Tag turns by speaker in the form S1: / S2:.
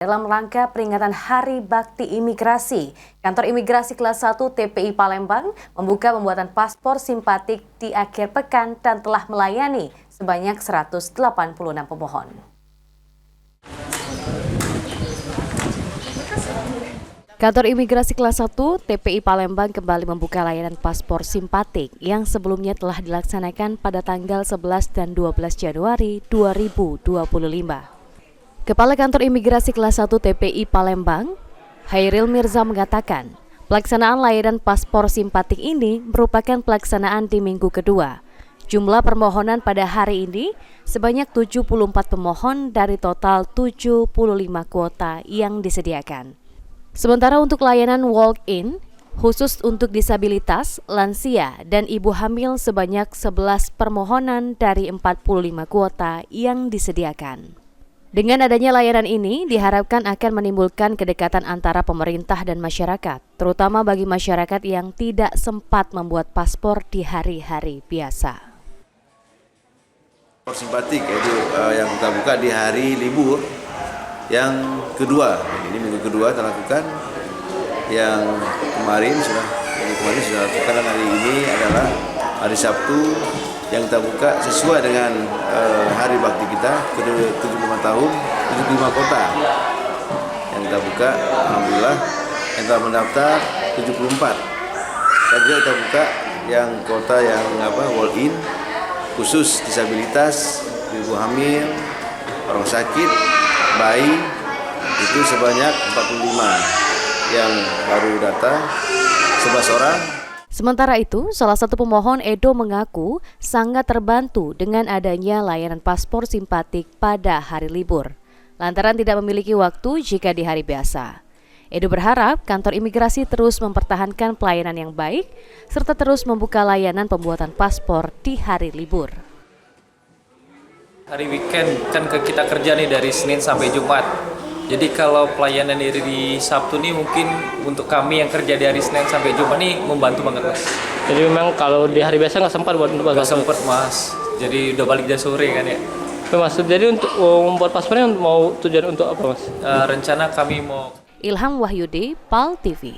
S1: Dalam rangka peringatan Hari Bakti Imigrasi, Kantor Imigrasi Kelas 1 TPI Palembang membuka pembuatan paspor simpatik di akhir pekan dan telah melayani sebanyak 186 pemohon. Kantor Imigrasi Kelas 1 TPI Palembang kembali membuka layanan paspor simpatik yang sebelumnya telah dilaksanakan pada tanggal 11 dan 12 Januari 2025. Kepala Kantor Imigrasi Kelas 1 TPI Palembang, Hairil Mirza mengatakan, pelaksanaan layanan paspor simpatik ini merupakan pelaksanaan di minggu kedua. Jumlah permohonan pada hari ini sebanyak 74 pemohon dari total 75 kuota yang disediakan. Sementara untuk layanan walk-in, khusus untuk disabilitas, lansia, dan ibu hamil sebanyak 11 permohonan dari 45 kuota yang disediakan. Dengan adanya layanan ini, diharapkan akan menimbulkan kedekatan antara pemerintah dan masyarakat, terutama bagi masyarakat yang tidak sempat membuat paspor di hari-hari biasa.
S2: Paspor simpatik yaitu yang kita buka di hari libur yang kedua. Ini minggu kedua kita lakukan. Yang kemarin sudah lakukan, dan hari ini adalah hari Sabtu yang kita buka sesuai dengan hari bakti kita ke 75 tahun, 75 kota yang kita buka. Alhamdulillah yang telah mendaftar 74. Dan juga kita buka yang kota yang walk-in khusus disabilitas, ibu hamil, orang sakit, bayi, itu sebanyak 45 yang baru datang, 11 orang.
S1: Sementara itu, salah satu pemohon Edo mengaku sangat terbantu dengan adanya layanan paspor simpatik pada hari libur, lantaran tidak memiliki waktu jika di hari biasa. Edo berharap kantor imigrasi terus mempertahankan pelayanan yang baik, serta terus membuka layanan pembuatan paspor di hari libur.
S3: Hari weekend kan kita kerja nih dari Senin sampai Jumat. Jadi kalau pelayanan di Sabtu nih mungkin untuk kami yang kerja di hari Senin sampai Jumat nih membantu banget, Mas.
S4: Jadi memang kalau di hari biasa nggak sempat buat membuat paspor?
S3: Nggak sempat, Mas. Jadi udah balik dari sore kan ya.
S4: Mas, jadi untuk membuat paspornya mau tujuan untuk apa, Mas?
S3: Rencana kami mau...
S1: Ilham Wahyudi, PAL TV.